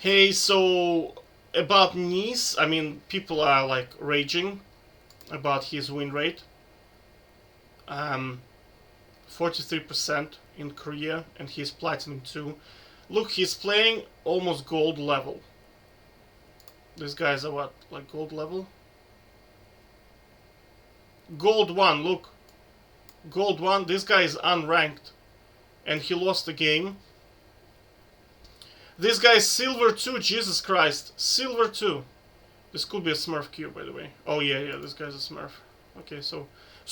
Hey, so about Neace, I mean, people are like raging about his win rate. Um, 43% in Korea, and he's Platinum 2. Look, he's playing almost gold level. These guys are what, like gold level? Gold 1, look. Gold 1, this guy is unranked, and he lost the game. This guy is Silver 2, Jesus Christ. Silver 2. This could be a Smurf Q, by the way. Oh, yeah, this guy's a Smurf. Okay, so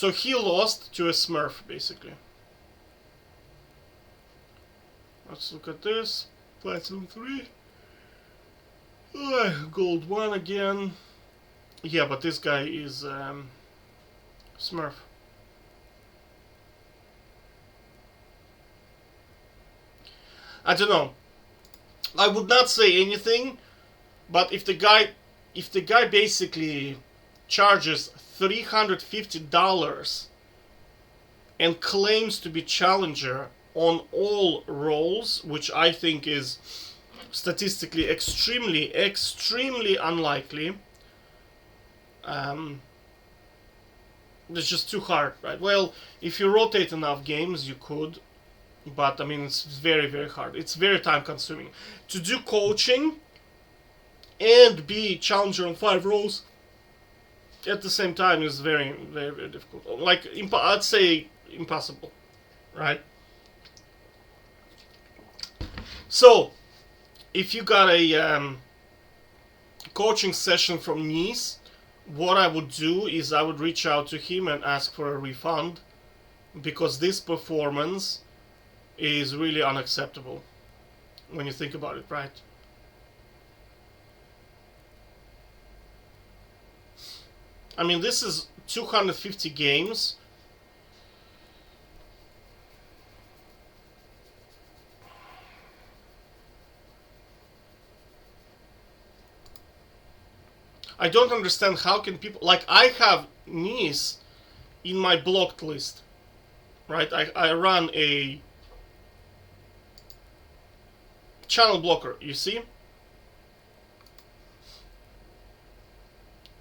he lost to a Smurf, basically. Let's look at this. Platinum 3. Gold 1 again. Yeah, but this guy is Smurf. I don't know. I would not say anything, but if the guy basically charges $350 and claims to be challenger on all roles, which I think is statistically extremely unlikely. It's just too hard, right? Well, if you rotate enough games, you could, but I mean, it's very hard. It's very time consuming to do coaching and be challenger on 5 roles at the same time is very difficult. Like, I'd say impossible, right? So, if you got a coaching session from Neace, what I would do is I would reach out to him and ask for a refund, because this performance is really unacceptable when you think about it, right? I mean, this is 250 games. I don't understand how can people, like, I have Neace in my blocked list, right? I run a channel blocker, you see?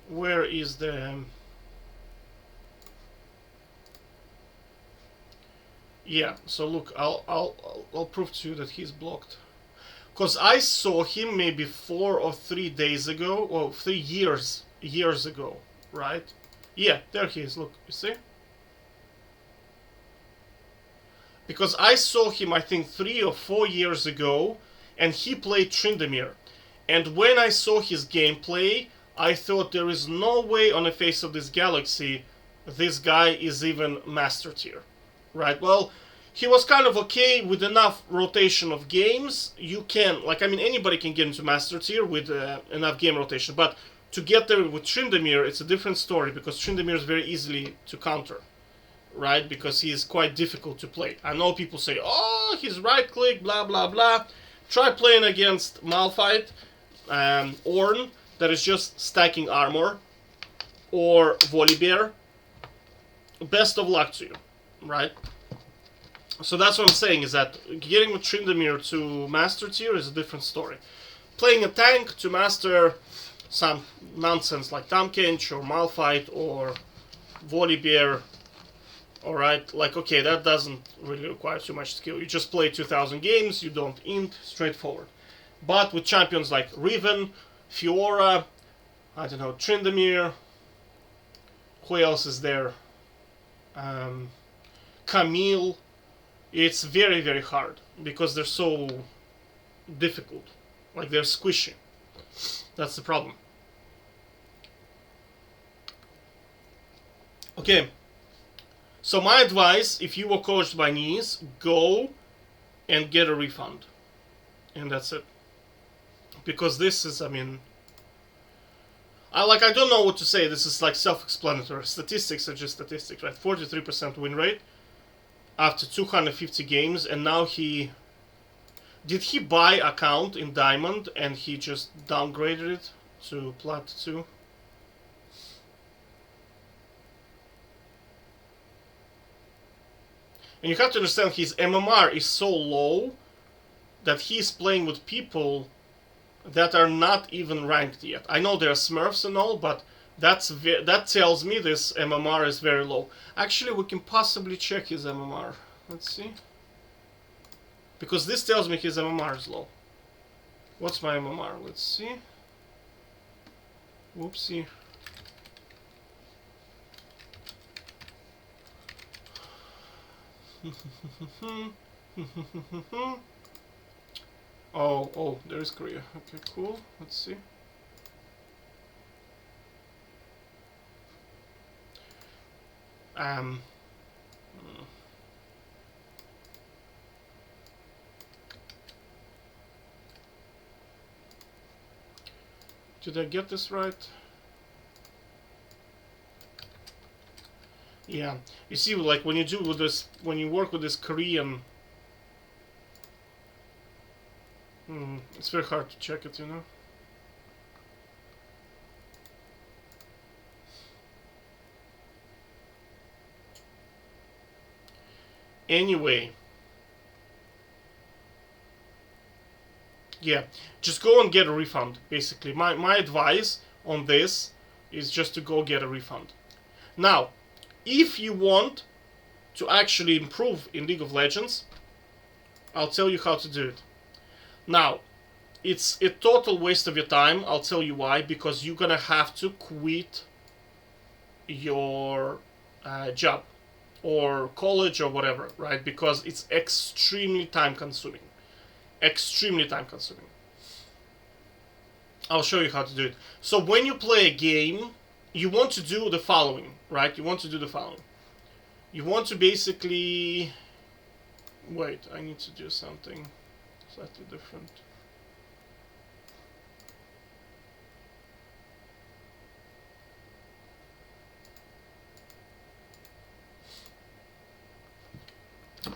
Where is the... Yeah, so look, I'll prove to you that he's blocked. Because I saw him maybe 4 or 3 days ago, or 3 years ago, right? Yeah, there he is, look, you see? Because I saw him, I think, 3 or 4 years ago, and he played Tryndamere. And when I saw his gameplay, I thought there is no way on the face of this galaxy this guy is even master tier, right? Well, he was kind of okay with enough rotation of games. You can, like, I mean, anybody can get into master tier with enough game rotation, but to get there with Tryndamere, it's a different story, because Tryndamere is very easily to counter, right? Because he is quite difficult to play. I know people say, oh, he's right click, blah blah blah. Try playing against Malphite, Ornn, that is just stacking armor, or Volibear. Best of luck to you, right? So that's what I'm saying, is that getting with Tryndamere to master tier is a different story. Playing a tank to master some nonsense like Tamkench or Malphite or Volibear, alright, like, okay, that doesn't really require too much skill. You just play 2000 games, you don't int, straightforward. But with champions like Riven, Fiora, I don't know, Tryndamere, who else is there? Camille. It's very hard, because they're so difficult. Like, they're squishy. That's the problem. Okay. So my advice, if you were coached by Neace, go and get a refund. And that's it. Because this is, I mean... I don't know what to say. This is like self-explanatory. Statistics are just statistics, right? 43% win rate after 250 games, and now he... Did he buy account in Diamond and he just downgraded it to Plat 2? And you have to understand, his MMR is so low that he's playing with people that are not even ranked yet. I know they're Smurfs and all, but that tells me this MMR is very low. Actually, we can possibly check his MMR. Let's see. Because this tells me his MMR is low. What's my MMR? Let's see. Whoopsie. Oh, there's Korea. Okay, cool. Let's see. Did I get this right? Yeah. You see, like when you do with this, when you work with this Korean, it's very hard to check it, you know. Anyway. Yeah, just go and get a refund, basically. My advice on this is just to go get a refund. Now, if you want to actually improve in League of Legends, I'll tell you how to do it. Now, it's a total waste of your time. I'll tell you why. Because you're gonna have to quit your job or college or whatever, right? Because it's extremely time consuming. Extremely time consuming. I'll show you how to do it. So when you play a game, you want to do the following, right? You want to do the following. You want to basically... Wait, I need to do something slightly different.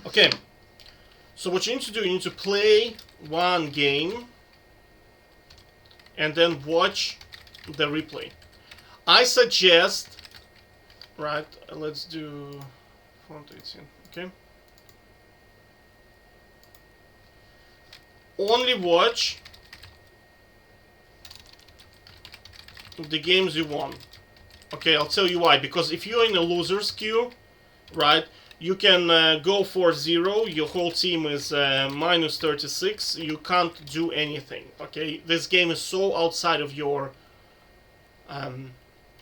Okay. So what you need to do, you need to play one game and then watch the replay. I suggest, right, let's do font 18, okay? Only watch the games you won. Okay, I'll tell you why. Because if you're in a loser's queue, right, you can go for 0, your whole team is minus 36, you can't do anything, okay? This game is so outside of your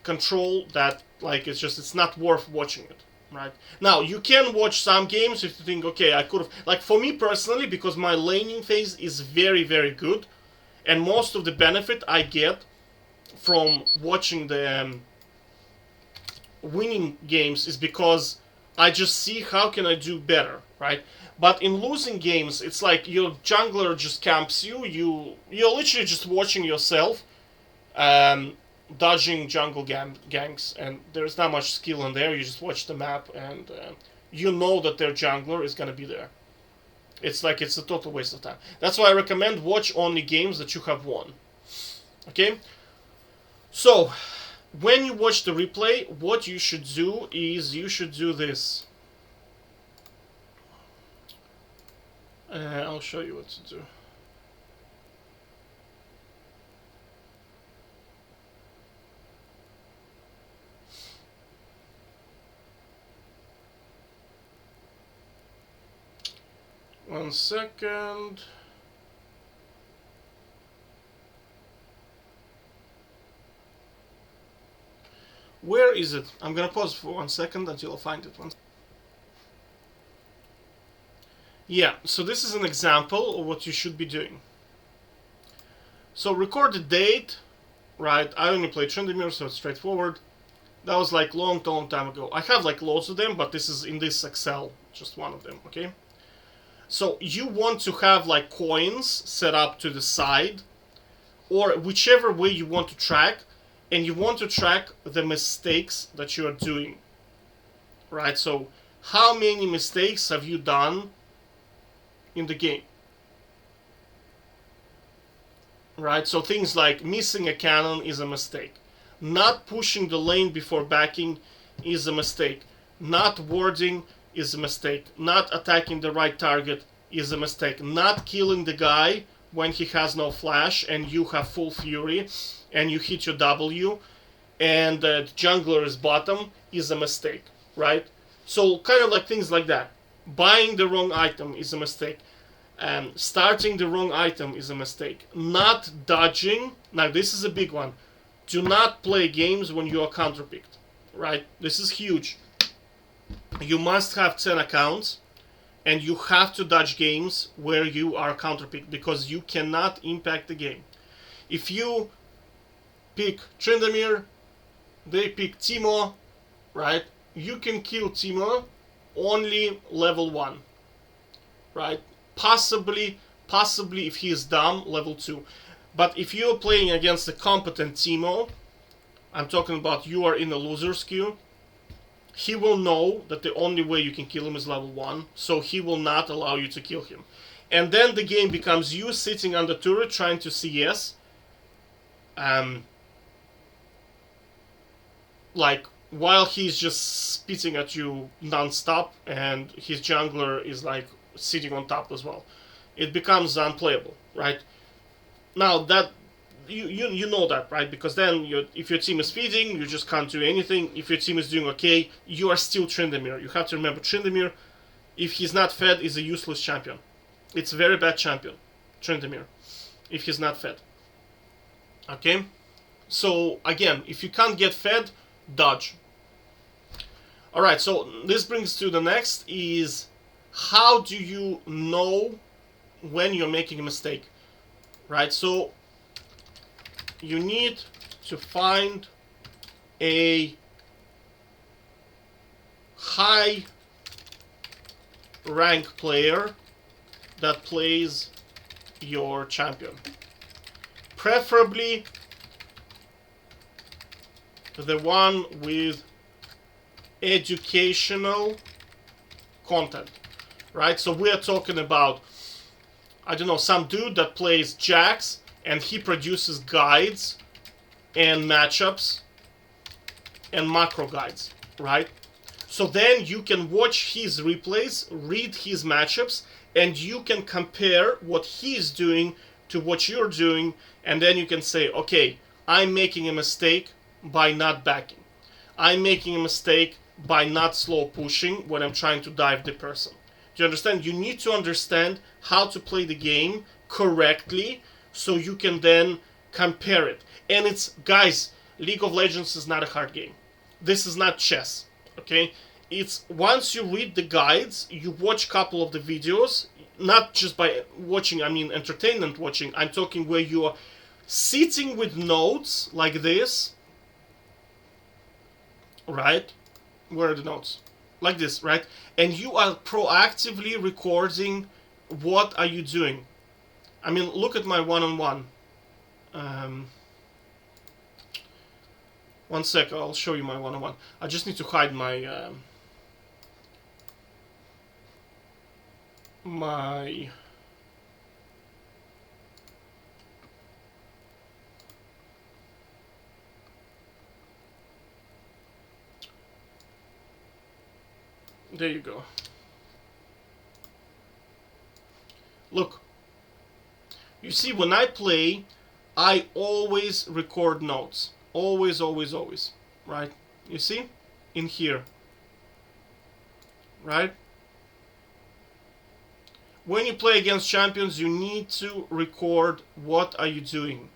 control that, like, it's not worth watching it, right? Now, you can watch some games if you think, okay, I could have... Like, for me personally, because my laning phase is very, very good, and most of the benefit I get from watching the winning games is because I just see how can I do better, right? But in losing games, it's like your jungler just camps you. You're literally just watching yourself, dodging jungle ganks, and there's not much skill in there. You just watch the map, and you know that their jungler is gonna be there. It's like it's a total waste of time. That's why I recommend watch only games that you have won. Okay, so. When you watch the replay, what you should do is you should do this. I'll show you what to do. One second. Where is it? I'm gonna pause for 1 second until I find it. Yeah, so this is an example of what you should be doing. So record the date, right? I only play Tryndamere, so it's straightforward. That was like long time ago. I have like loads of them, but this is in this Excel, just one of them, okay? So you want to have like coins set up to the side, or whichever way you want to track. And you want to track the mistakes that you are doing, right? So how many mistakes have you done in the game, right? So things like missing a cannon is a mistake. Not pushing the lane before backing is a mistake. Not warding is a mistake. Not attacking the right target is a mistake. Not killing the guy when he has no flash and you have full fury and you hit your W and the jungler is bottom is a mistake, right? So kind of like things like that. Buying the wrong item is a mistake. Starting the wrong item is a mistake. Not dodging. Now this is a big one. Do not play games when you are counterpicked, right? This is huge. You must have 10 accounts and you have to dodge games where you are counterpicked because you cannot impact the game. If you pick Tryndamere, they pick Teemo, right? You can kill Teemo only level 1, right? Possibly if he is dumb, level 2. But if you're playing against a competent Teemo, I'm talking about you are in a loser's queue, he will know that the only way you can kill him is level 1, so he will not allow you to kill him. And then the game becomes you sitting on the turret trying to CS, like while he's just spitting at you non-stop and his jungler is like sitting on top as well. It becomes unplayable, right? Now that you know that, right? Because then if your team is feeding, you just can't do anything. If your team is doing okay, you are still Tryndamere. You have to remember Tryndamere, if he's not fed, is a useless champion. It's a very bad champion, Tryndamere, if he's not fed. Okay? So again, if you can't get fed, dodge. Alright, so this brings to the next is how do you know when you're making a mistake? Right, so you need to find a high rank player that plays your champion. Preferably the one with educational content, right? So we are talking about, I don't know, some dude that plays Jax and he produces guides and matchups and macro guides, right? So then you can watch his replays, read his matchups, and you can compare what he's doing to what you're doing, and then you can say, okay, I'm making a mistake by not backing. I'm making a mistake by not slow pushing when I'm trying to dive the person. Do you understand? You need to understand how to play the game correctly so you can then compare it. And it's, guys, League of Legends is not a hard game. This is not chess, okay? It's once you read the guides, you watch a couple of the videos, not just by watching, I mean entertainment watching. I'm talking where you are sitting with notes like this, right? Where are the notes? Like this, right? And you are proactively recording what are you doing. I mean, look at my one-on-one. One sec, I'll show you my one-on-one. I just need to hide my... There you go. Look. You see, when I play, I always record notes. Always, always, always. Right? You see? In here. Right? When you play against champions, you need to record what are you doing.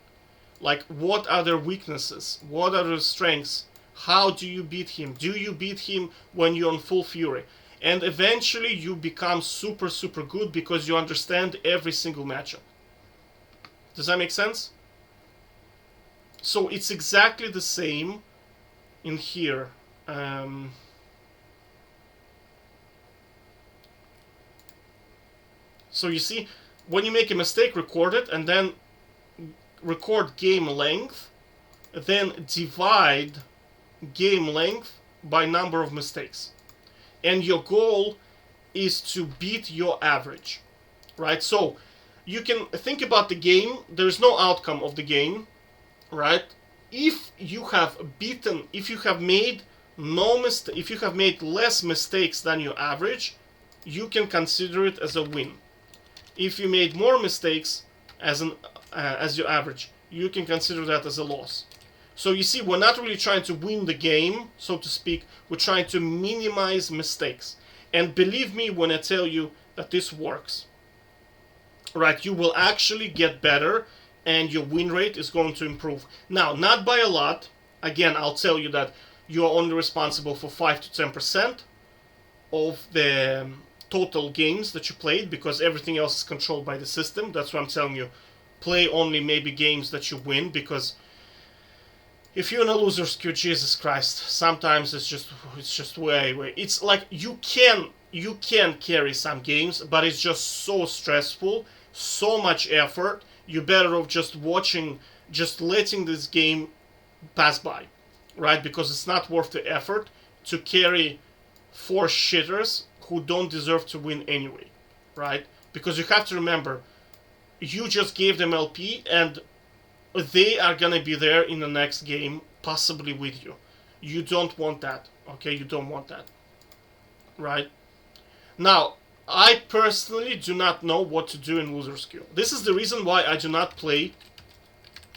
Like, what are their weaknesses? What are their strengths? How do you beat him? Do you beat him when you're on full fury? And eventually you become super, super good because you understand every single matchup. Does that make sense? So it's exactly the same in here. So you see, when you make a mistake, record it, and then record game length, then divide game length by number of mistakes. And your goal is to beat your average, right? So you can think about the game. There's no outcome of the game, right? If you have beaten, if you have made if you have made less mistakes than your average, you can consider it as a win. If you made more mistakes, as your average, you can consider that as a loss. So you see, we're not really trying to win the game, so to speak. We're trying to minimize mistakes. And believe me when I tell you that this works. Right, you will actually get better and your win rate is going to improve. Now, not by a lot. Again, I'll tell you that you are only responsible for 5 to 10% of the total games that you played, because everything else is controlled by the system. That's why I'm telling you, play only maybe games that you win, because if you're in a loser's queue, Jesus Christ, sometimes it's just way. It's like you can carry some games, but it's just so stressful, so much effort. You're better off just watching, just letting this game pass by, right? Because it's not worth the effort to carry 4 shitters who don't deserve to win anyway, right? Because you have to remember, you just gave them LP and they are gonna be there in the next game, possibly with you. You don't want that, okay? You don't want that, right? Now, I personally do not know what to do in loser's queue. This is the reason why I do not play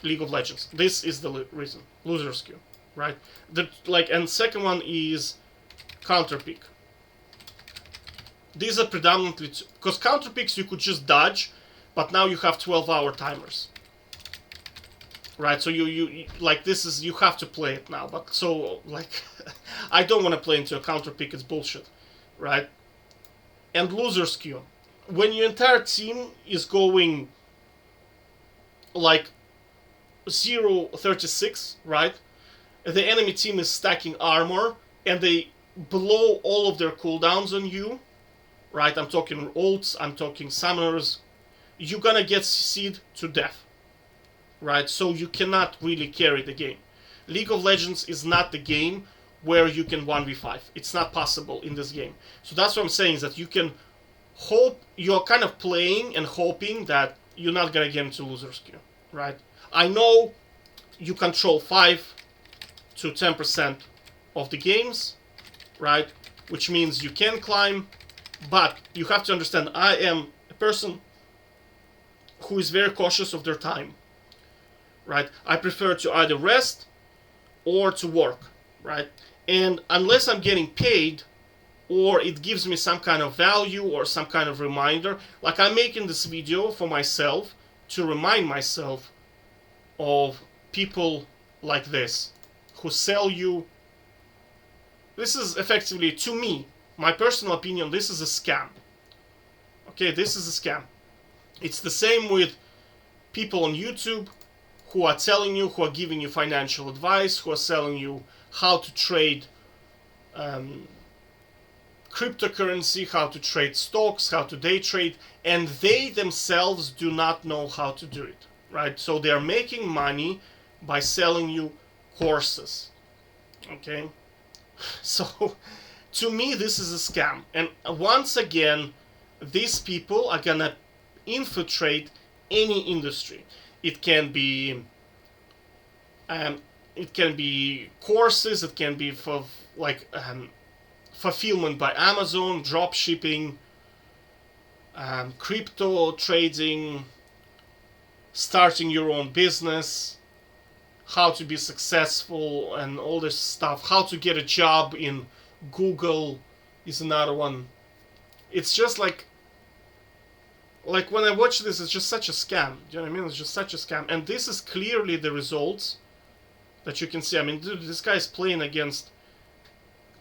League of Legends. This is the reason. Loser's queue, right? And second one is counter pick. These are predominantly because counter picks you could just dodge, but now you have 12-hour timers. Right, so you like this is, you have to play it now. But so like I don't want to play into a counter pick, it's bullshit, right? And loser's queue, when your entire team is going like 0-36, right? The enemy team is stacking armor and they blow all of their cooldowns on you, right? I'm talking ults, I'm talking summoners. You're gonna get CC'd to death, right? So you cannot really carry the game. League of Legends is not the game where you can 1v5. It's not possible in this game. So that's what I'm saying, is that you can hope, you're kind of playing and hoping that you're not gonna get into loser's queue, right? I know you control 5 to 10% of the games, right? Which means you can climb, but you have to understand, I am a person who is very cautious of their time, right? I prefer to either rest or to work, right? And unless I'm getting paid or it gives me some kind of value or some kind of reminder, like I'm making this video for myself to remind myself of people like this who sell you. This is effectively, to me, my personal opinion, this is a scam. Okay, this is a scam. It's the same with people on YouTube who are telling you, who are giving you financial advice, who are selling you how to trade cryptocurrency, how to trade stocks, how to day trade, and they themselves do not know how to do it, right? So they are making money by selling you courses, okay? So to me, this is a scam. And once again, these people are gonna infiltrate any industry. It can be courses, it can be for like fulfillment by Amazon, drop shipping, crypto trading, starting your own business, how to be successful and all this stuff, how to get a job in Google is another one. It's just like when I watch this, it's just such a scam. Do you know what I mean? It's just such a scam. And this is clearly the results that you can see. I mean, dude, this guy's playing against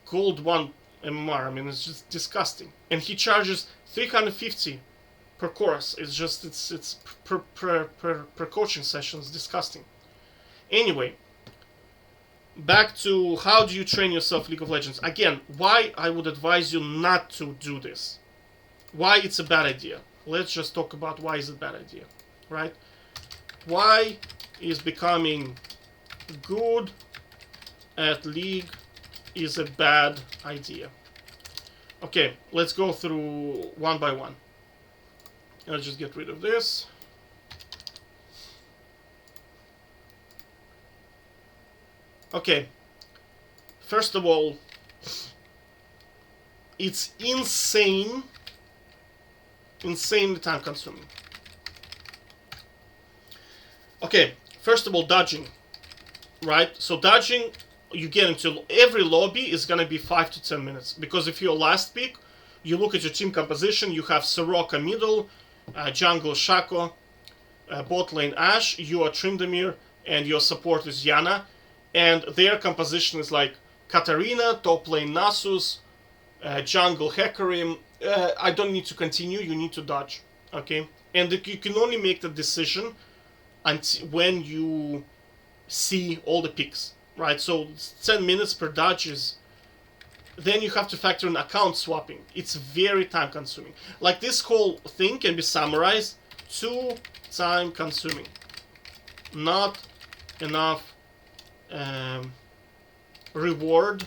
Gold 1 MMR. I mean, it's just disgusting. And he charges 350 per course. It's just, it's per coaching session. It's disgusting. Anyway, back to how do you train yourself League of Legends. Again, why I would advise you not to do this. Why it's a bad idea. Let's just talk about why is it a bad idea, right? Why is becoming good at League is a bad idea? Okay, let's go through one by one. Let's just get rid of this. Okay, first of all, it's insanely time consuming. Okay, first of all, dodging, right? So dodging, you get into every lobby is gonna be 5 to 10 minutes, because if you're last pick, you look at your team composition. You have Soroka middle, jungle Shaco, bot lane Ashe, you are Tryndamere, and your support is Yana, and their composition is like Katarina, top lane Nasus, jungle Hecarim. I don't need to continue, you need to dodge, okay? And you can only make the decision until when you see all the picks, right? So 10 minutes per dodge is... Then you have to factor in account swapping. It's very time consuming. Like, this whole thing can be summarized: too time consuming. Not enough reward.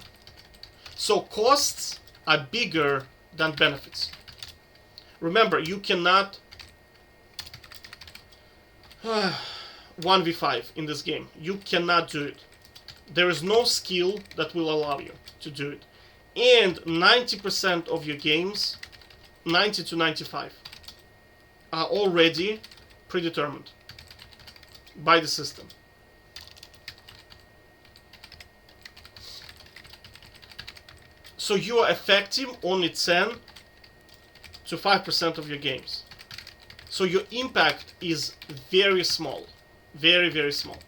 So costs are bigger than benefits. Remember, you cannot 1v5 in this game. You cannot do it. There is no skill that will allow you to do it. And 90% of your games, 90 to 95, are already predetermined by the system. So you are effective only 10 to 5% of your games. So your impact is very small. Very, very small.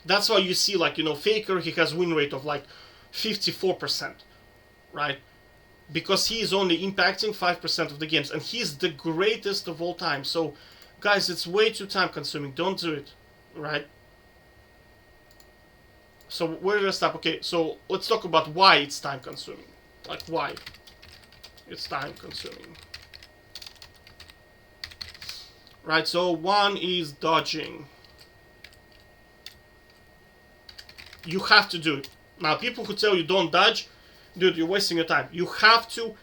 That's why you see, like, Faker, he has win rate of like 54%, right? Because he is only impacting 5% of the games, and he's the greatest of all time. So, guys, it's way too time consuming. Don't do it, right? So where did I stop? Okay, so let's talk about why it's time consuming. Like, why it's time consuming. Right, so one is dodging. You have to do it. Now, people who tell you don't dodge, dude, you're wasting your time. You have to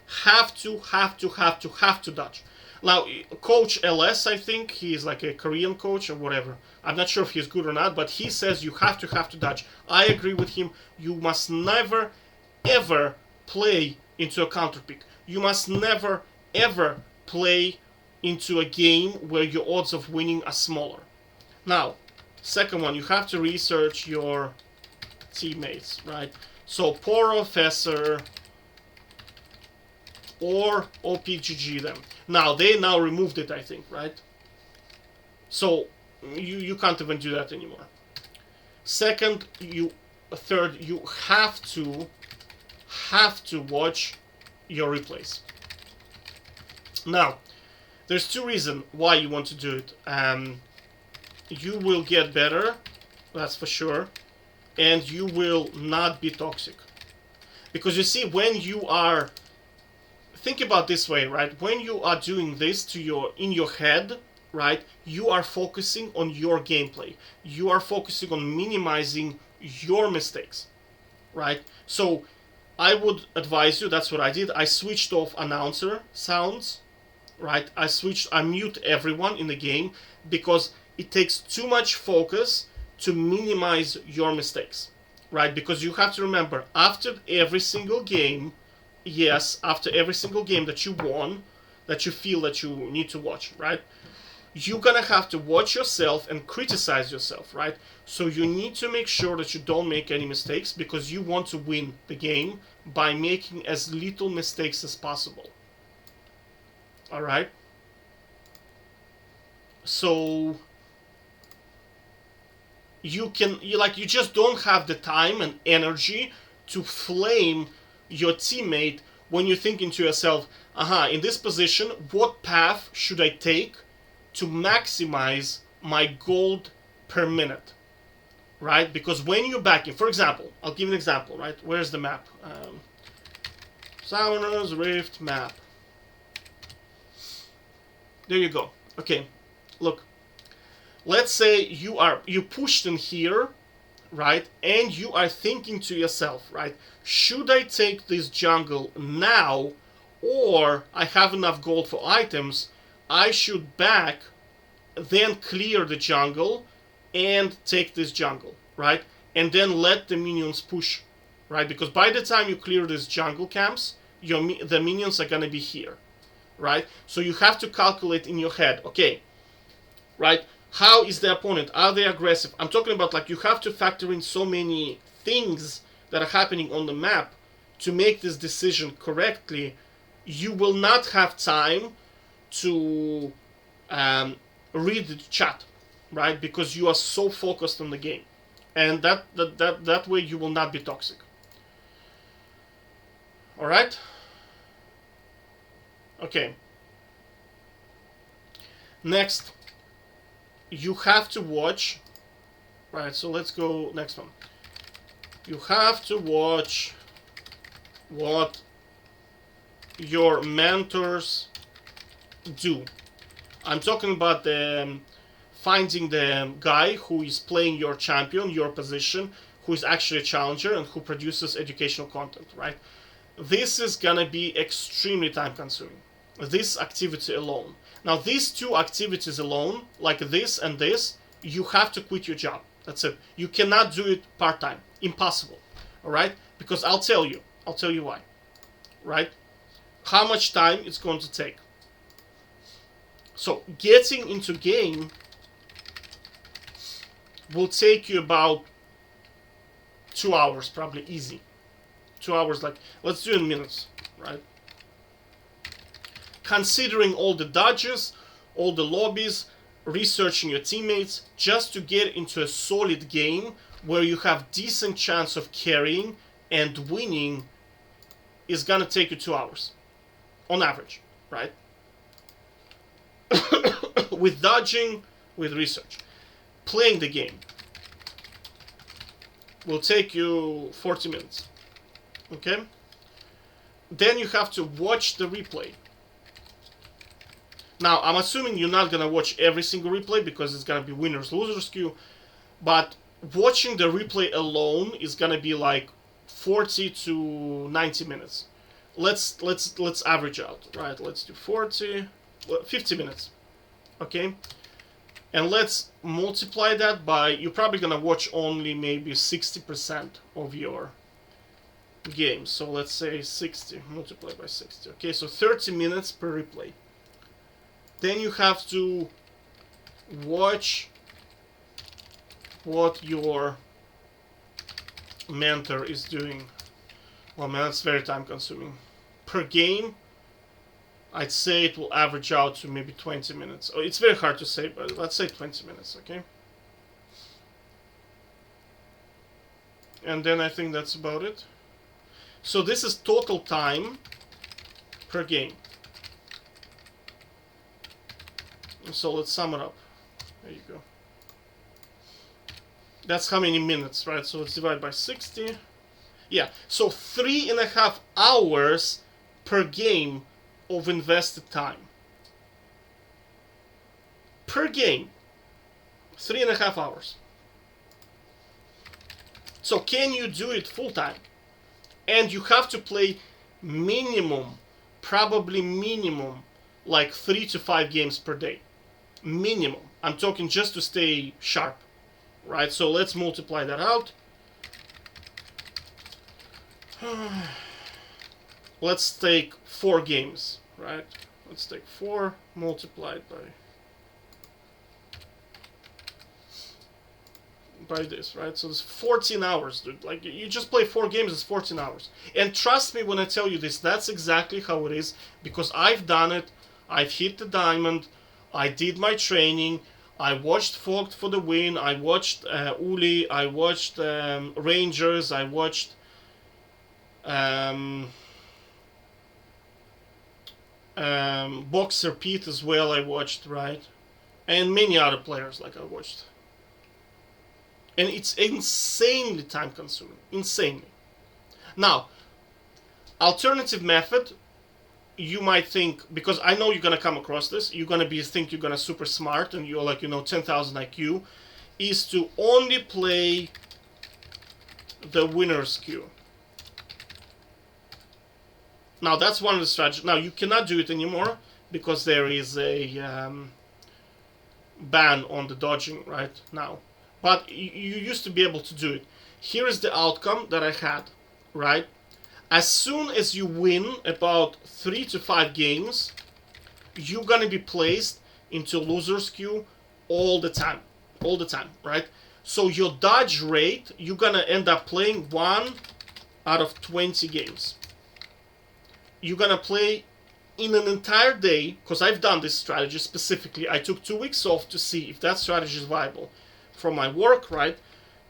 dodge. Now, Coach LS, I think, he's like a Korean coach or whatever. I'm not sure if he's good or not, but he says you have to dodge. I agree with him. You must never, ever play into a counter pick. You must never, ever play into a game where your odds of winning are smaller. Now, second one, you have to research your teammates, right? So, Professor or OPGG them. Now, they now removed it, I think, right? So, you can't even do that anymore. Third, you have to watch your replays. Now, there's two reasons why you want to do it. You will get better, that's for sure, and you will not be toxic. Because you see, when you are... Think about this way, right? When you are doing this in your head, right, you are focusing on your gameplay. You are focusing on minimizing your mistakes, right? So, I would advise you, that's what I did. I switched off announcer sounds, right? I mute everyone in the game because it takes too much focus to minimize your mistakes, right? Because you have to remember, after every single game, after every single game that you won, that you feel that you need to watch, right? You're gonna have to watch yourself and criticize yourself, right? So you need to make sure that you don't make any mistakes, because you want to win the game by making as little mistakes as possible. Alright? So you just don't have the time and energy to flame your teammate when you're thinking to yourself, in this position, what path should I take to maximize my gold per minute, right? Because when you're backing, for example, I'll give you an example, right? Where's the map? Summoner's Rift map. There you go. Okay, look. Let's say you pushed in here, right? And you are thinking to yourself, right? Should I take this jungle now, or I have enough gold for items? I should back, then clear the jungle, and take this jungle, right? And then let the minions push, right? Because by the time you clear these jungle camps, the minions are gonna be here, right? So you have to calculate in your head, okay, right? How is the opponent? Are they aggressive? I'm talking about like you have to factor in so many things that are happening on the map to make this decision correctly. You will not have time to read the chat, right? Because you are so focused on the game, and that way you will not be toxic. All right. Okay. Next, you have to watch. Right. So let's go next one. You have to watch what your mentors do. I'm talking about finding the guy who is playing your champion, your position, who is actually a challenger and who produces educational content, right? This is gonna be extremely time consuming. This activity alone. Now, these two activities alone, like this and this, you have to quit your job. That's it. You cannot do it part-time. Impossible. All right? Because I'll tell you why. Right? How much time it's going to take. So, getting into game will take you about 2 hours, probably easy. 2 hours, like, let's do it in minutes, right? Considering all the dodges, all the lobbies, researching your teammates, just to get into a solid game where you have decent chance of carrying and winning is gonna take you 2 hours, on average, right? With dodging, with research. Playing the game will take you 40 minutes, okay? Then you have to watch the replay. Now, I'm assuming you're not gonna watch every single replay because it's gonna be winners losers queue, but watching the replay alone is gonna be like 40 to 90 minutes. Let's average out, right? Let's do 50 minutes, okay? And let's multiply that by, you're probably gonna watch only maybe 60% of your game. So let's say 60 multiplied by 60. Okay, so 30 minutes per replay. Then you have to watch what your mentor is doing. Well, man, that's very time consuming. Per game, I'd say it will average out to maybe 20 minutes. Oh, it's very hard to say, but let's say 20 minutes, okay? And then I think that's about it. So this is total time per game. So let's sum it up. There you go. That's how many minutes, right? So let's divide by 60. Yeah, so 3.5 hours per game of invested time. Per game. 3.5 hours. So can you do it full time? And you have to play minimum, probably minimum, like 3 to 5 games per day. Minimum. I'm talking just to stay sharp, right? So let's multiply that out. Let's take 4 games, right? Let's take 4 multiplied by this, right? So it's 14 hours, dude. Like, you just play 4 games, it's 14 hours. And trust me when I tell you this, that's exactly how it is, because I've done it. I've hit the diamond. I did my training. I watched Fogged for the win. I watched Uli. I watched Rangers. I watched Boxer Pete as well. I watched, right? And many other players like I watched. And it's insanely time consuming. Insanely. Now, alternative method, you might think, because I know you're gonna come across this, you're gonna think you're gonna super smart and you're like, 10,000 IQ, is to only play the winner's queue. Now that's one of the strategies. Now you cannot do it anymore because there is a ban on the dodging right now. But you used to be able to do it. Here is the outcome that I had, right? As soon as you win about 3 to 5 games, you're gonna be placed into loser's queue all the time, right? So your dodge rate, you're gonna end up playing 1 out of 20 games. You're gonna play in an entire day, because I've done this strategy specifically. I took 2 weeks off to see if that strategy is viable from my work, right?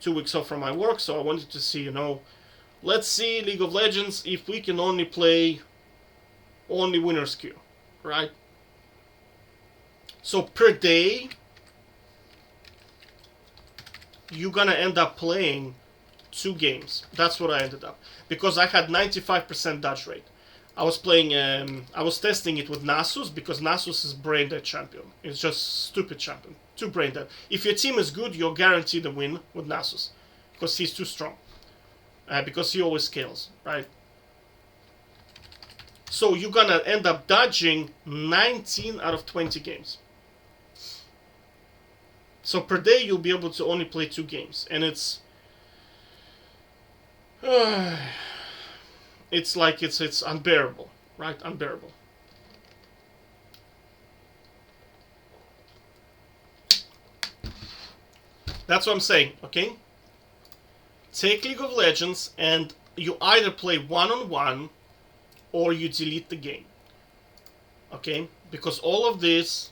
2 weeks off from my work, so I wanted to see, let's see League of Legends if we can only play only winner's queue, right? So per day, you're gonna end up playing 2 games. That's what I ended up, because I had 95% dodge rate. I was playing, I was testing it with Nasus, because Nasus is brain dead champion. It's just stupid champion, too brain dead. If your team is good, you're guaranteed a win with Nasus, because he's too strong, because he always scales, right? So you're gonna end up dodging 19 out of 20 games. So per day you'll be able to only play 2 games, and it's like it's unbearable, right? Unbearable. That's what I'm saying, okay? Take League of Legends and you either play one-on-one or you delete the game, okay? Because all of this,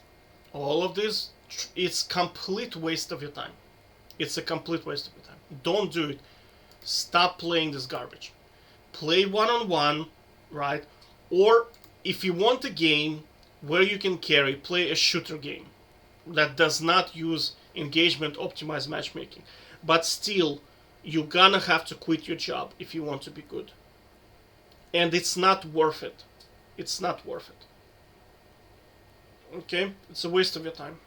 it's complete waste of your time. It's a complete waste of your time. Don't do it. Stop playing this garbage. Play one-on-one, right? Or if you want a game where you can carry, play a shooter game that does not use engagement optimized matchmaking. But still, you're gonna have to quit your job if you want to be good. And it's not worth it. It's not worth it. Okay? It's a waste of your time.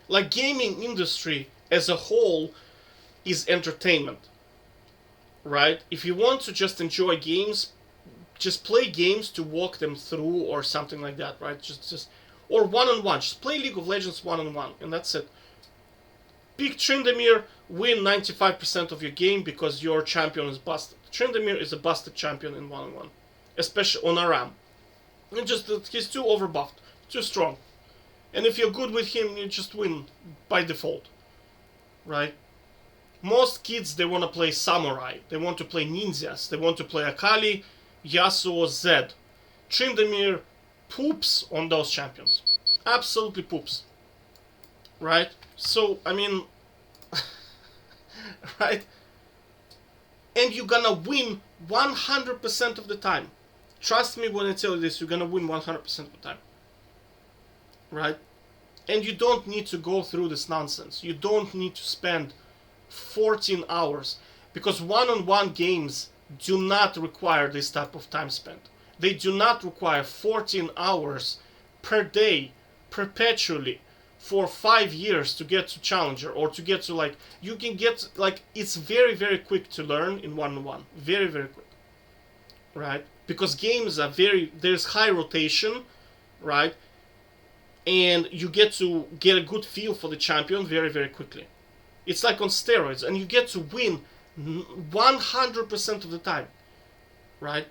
Like, gaming industry as a whole is entertainment, right? If you want to just enjoy games, just play games to walk them through or something like that, right? Just or one-on-one. Just play League of Legends one-on-one, and that's it. Pick Tryndamere, win 95% of your game because your champion is busted. Tryndamere is a busted champion in one-on-one, especially on Aram. And just he's too overbuffed, too strong. And if you're good with him, you just win by default, right? Most kids, they want to play Samurai, they want to play Ninjas, they want to play Akali, Yasuo, Zed. Tryndamere poops on those champions. Absolutely poops. Right? So, I mean, right? And you're gonna win 100% of the time. Trust me when I tell you this, you're gonna win 100% of the time. Right? And you don't need to go through this nonsense. You don't need to spend 14 hours, because one-on-one games do not require this type of time spent. They do not require 14 hours per day, perpetually, for 5 years to get to Challenger, or to get to, like, you can get, like, it's very, very quick to learn in one-on-one. Very, very quick. Right? Because games are there's high rotation, right? And you get to get a good feel for the champion very, very quickly. It's like on steroids, and you get to win 100% of the time, right?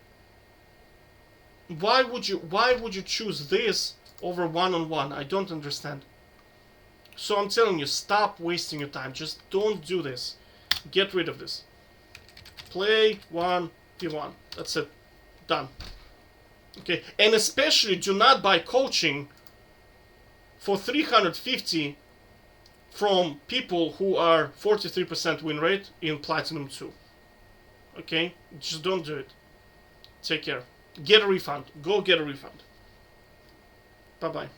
Why would you choose this over one-on-one? I don't understand. So I'm telling you, stop wasting your time. Just don't do this. Get rid of this. Play 1v1. That's it. Done. Okay, and especially do not buy coaching for 350 from people who are 43% win rate in Platinum 2. Okay? Just don't do it. Take care. Get a refund. Go get a refund. Bye-bye.